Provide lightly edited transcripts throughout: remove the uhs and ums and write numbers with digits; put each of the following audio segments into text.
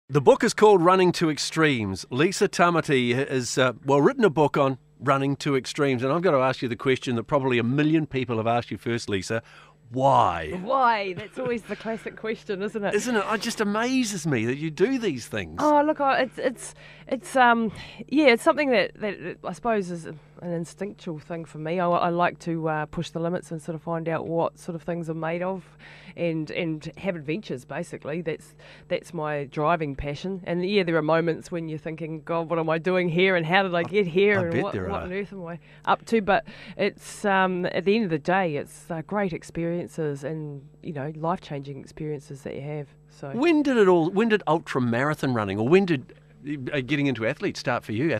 The book is called Running to Extremes. Lisa Tamati has, written a book on running to extremes. And I've got to ask you the question that probably a million people have asked you first, Lisa. Why? Why? That's always the classic question, isn't it? Isn't it? It just amazes me that you do these things. Oh, look, it's something that I suppose is an instinctual thing for me. I like to push the limits and sort of find out what sort of things I'm made of, and have adventures. Basically, that's my driving passion. And yeah, there are moments when you're thinking, God, what am I doing here, and how did I get here, and what on earth am I up to? But it's at the end of the day, it's great experiences and life-changing experiences that you have. So When did ultra marathon running, or when did getting into athletics start for you?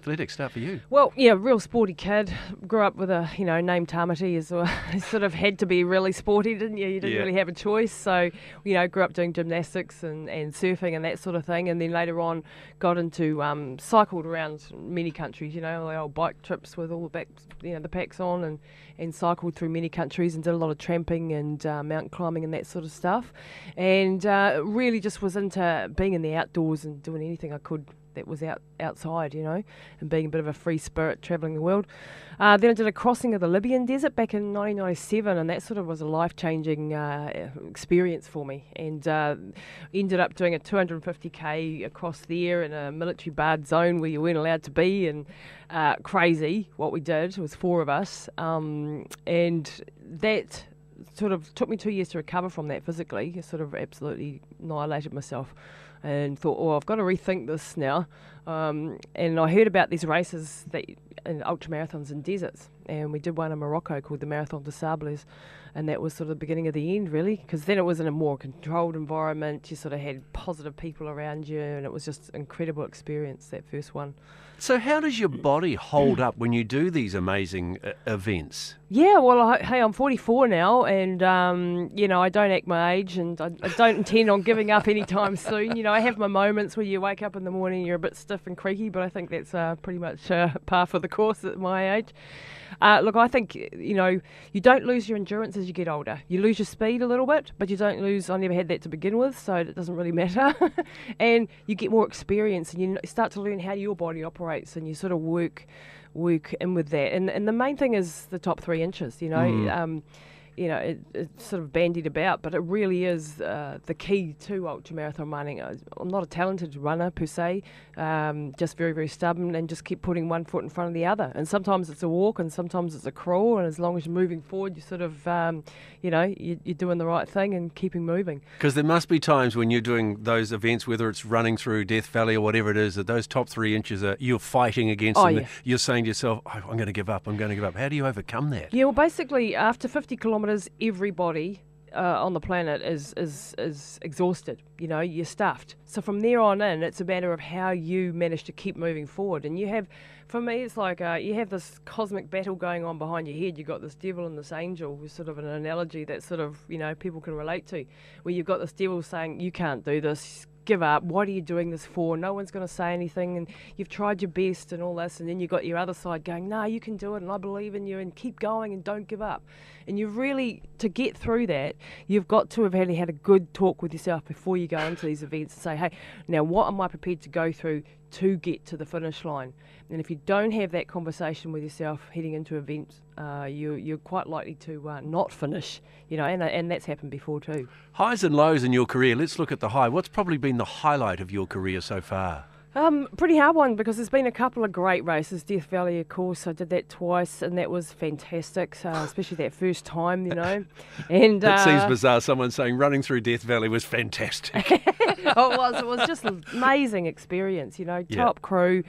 Well, yeah, real sporty kid. Grew up with a, name Tamati as well. You sort of had to be really sporty, didn't you? You didn't really have a choice. So, grew up doing gymnastics and surfing and that sort of thing. And then later on got into, cycled around many countries, the old bike trips with all the packs on, and cycled through many countries and did a lot of tramping and mountain climbing and that sort of stuff. And really just was into being in the outdoors and doing anything I could that was outside, and being a bit of a free spirit, travelling the world. Then I did a crossing of the Libyan desert back in 1997, and that sort of was a life-changing experience for me. And ended up doing a 250k across there in a military barred zone where you weren't allowed to be, and crazy what we did. It was 4 of us, and that sort of took me 2 years to recover from that physically. I sort of absolutely annihilated myself and thought, I've got to rethink this now. And I heard about these races in ultramarathons in deserts, and we did one in Morocco called the Marathon des Sables, and that was sort of the beginning of the end, really, because then it was in a more controlled environment. You sort of had positive people around you, and it was just an incredible experience, that first one. So how does your body hold up when you do these amazing events? Yeah, well, I'm 44 now, and, I don't act my age, and I don't intend on giving up anytime soon. I have my moments where you wake up in the morning, you're a bit stiff and creaky, but I think that's pretty much par for the course at my age. Look, I think, you don't lose your endurance as you get older. You lose your speed a little bit, but you don't lose, I never had that to begin with, so it doesn't really matter. And you get more experience, and you start to learn how your body operates, and you sort of work in with that. And the main thing is the top 3 inches, it's sort of bandied about, but it really is the key to ultramarathon running. I'm not a talented runner per se, just very, very stubborn, and just keep putting one foot in front of the other. And sometimes it's a walk, and sometimes it's a crawl, and as long as you're moving forward, you sort of, you're doing the right thing and keeping moving. Because there must be times when you're doing those events, whether it's running through Death Valley or whatever it is, that those top 3 inches you're fighting against them. Yeah. You're saying to yourself, I'm going to give up. How do you overcome that? Yeah, well, basically, after 50 kilometres, everybody on the planet is exhausted. You're stuffed. So from there on in, it's a matter of how you manage to keep moving forward. And you have, for me, it's like you have this cosmic battle going on behind your head. You've got this devil and this angel, who's sort of an analogy that sort of, people can relate to, where you've got this devil saying, you can't do this, give up, what are you doing this for, no one's going to say anything, and you've tried your best and all this, and then you've got your other side going, no, you can do it, and I believe in you, and keep going and don't give up. And you've really, to get through that, you've got to have had a good talk with yourself before you go into these events and say, hey, now what am I prepared to go through to get to the finish line? And if you don't have that conversation with yourself heading into events, you're quite likely to not finish, and that's happened before too. Highs and lows in your career. Let's look at the high. What's probably been the highlight of your career so far? Pretty hard one, because there's been a couple of great races. Death Valley, of course, I did that twice, and that was fantastic, especially that first time, And that seems bizarre, someone saying running through Death Valley was fantastic. It was just an amazing experience, top crew.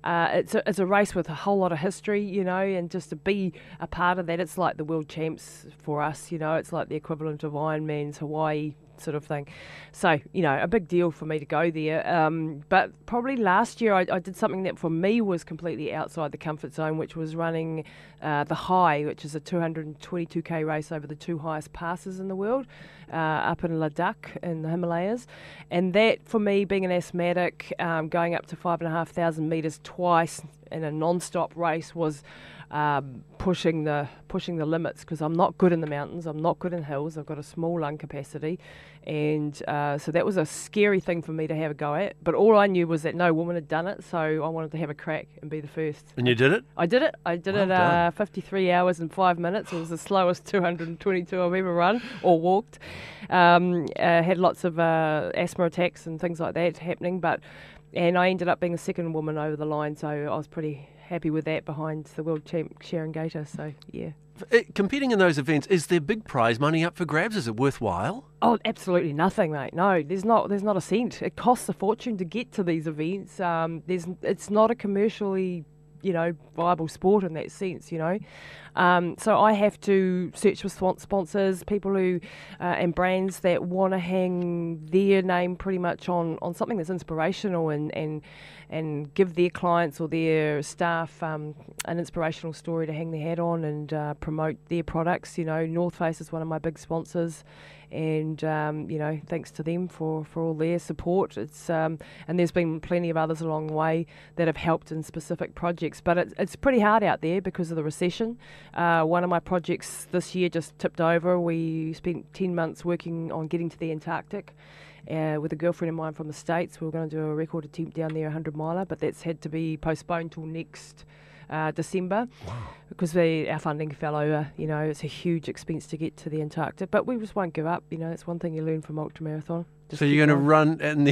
It's a race with a whole lot of history, and just to be a part of that, it's like the world champs for us, it's like the equivalent of Ironman's Hawaii sort of thing. So, a big deal for me to go there. But probably last year I did something that for me was completely outside the comfort zone, which was running the High, which is a 222k race over the 2 highest passes in the world, up in Ladakh in the Himalayas. And that, for me, being an asthmatic, going up to 5,500 metres twice in a non-stop race was pushing the limits, because I'm not good in the mountains, I'm not good in hills, I've got a small lung capacity, and so that was a scary thing for me to have a go at. But all I knew was that no woman had done it, so I wanted to have a crack and be the first. And you did it? I did it. I did Well it done. 53 hours and 5 minutes. It was the slowest 222 I've ever run or walked. Had lots of asthma attacks and things like that happening, and I ended up being the second woman over the line, so I was pretty happy with that behind the world champ Sharon Gator. So yeah. Competing in those events, is there big prize money up for grabs? Is it worthwhile? Oh, absolutely nothing, mate. No, there's not a cent. It costs a fortune to get to these events. It's not a commercially, viable sport in that sense, So I have to search for sponsors, people who and brands that want to hang their name pretty much on something that's inspirational and give their clients or their staff an inspirational story to hang their hat on and promote their products. North Face is one of my big sponsors, and thanks to them for all their support. It's and there's been plenty of others along the way that have helped in specific projects, but it's pretty hard out there because of the recession. One of my projects this year just tipped over. We spent 10 months working on getting to the Antarctic with a girlfriend of mine from the States. We were going to do a record attempt down there, 100 miler, but that's had to be postponed till next December. Wow. Because our funding fell over. It's a huge expense to get to the Antarctic, but we just won't give up. That's one thing you learn from ultramarathon. So you're going to run in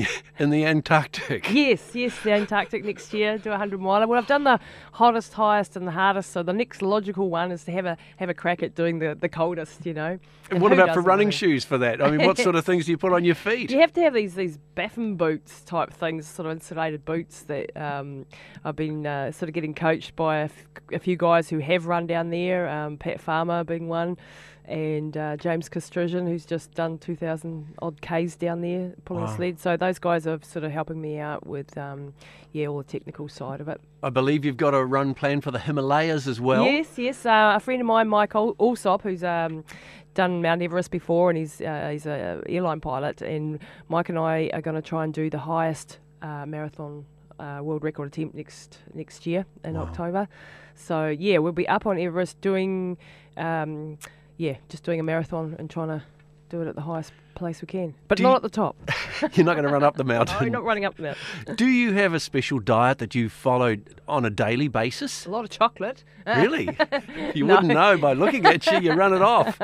the Antarctic? Yes, the Antarctic next year, do a 100 miler. Well, I've done the hottest, highest, and the hardest. So the next logical one is to have a crack at doing the coldest. And what who about for doesn't, running really? shoes for that? I mean, what sort of things do you put on your feet? You have to have these baffin boots type things, sort of insulated boots that I've been sort of getting coached by a few guys who have run down there, Pat Farmer being one, and James Costrision, who's just done 2,000 odd Ks down there pulling a sled. So those guys are sort of helping me out with all the technical side of it. I believe you've got a run planned for the Himalayas as well. Yes. A friend of mine, Mike Alsop, who's done Mount Everest before, and he's a airline pilot, and Mike and I are going to try and do the highest marathon world record attempt next year in October. So we'll be up on Everest doing just doing a marathon and trying to do it at the highest place we can, but not at the top. You're not going to run up the mountain. No, not running up the mountain. Do you have a special diet that you followed on a daily basis? A lot of chocolate. Really? You wouldn't know by looking at you run it off.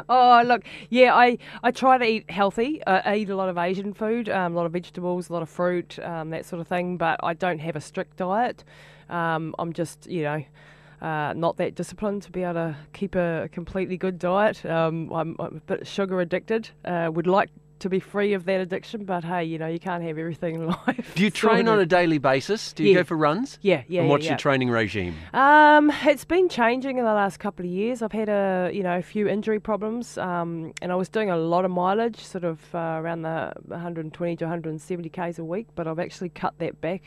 Oh, look, I try to eat healthy. I eat a lot of Asian food, a lot of vegetables, a lot of fruit, that sort of thing, but I don't have a strict diet. I'm just, not that disciplined to be able to keep a completely good diet. I'm a bit sugar addicted. Would like to be free of that addiction, but hey, you can't have everything in life. Do you train on a daily basis? Do you go for runs? Yeah. And what's your training regime? It's been changing in the last couple of years. I've had a few injury problems, and I was doing a lot of mileage, sort of around the 120 to 170 k's a week, but I've actually cut that back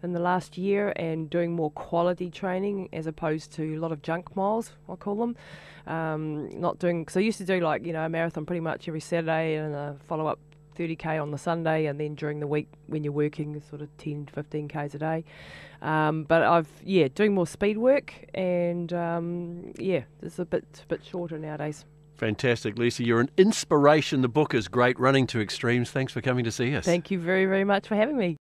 in the last year and doing more quality training as opposed to a lot of junk miles, I call them. Not doing, because I used to do a marathon pretty much every Saturday and a follow-up 30k on the Sunday, and then during the week when you're working sort of 10 to 15 k's a day. But I've doing more speed work, and it's a bit shorter nowadays. Fantastic, Lisa. You're an inspiration. The book is great, Running to Extremes. Thanks for coming to see us. Thank you very, very much for having me.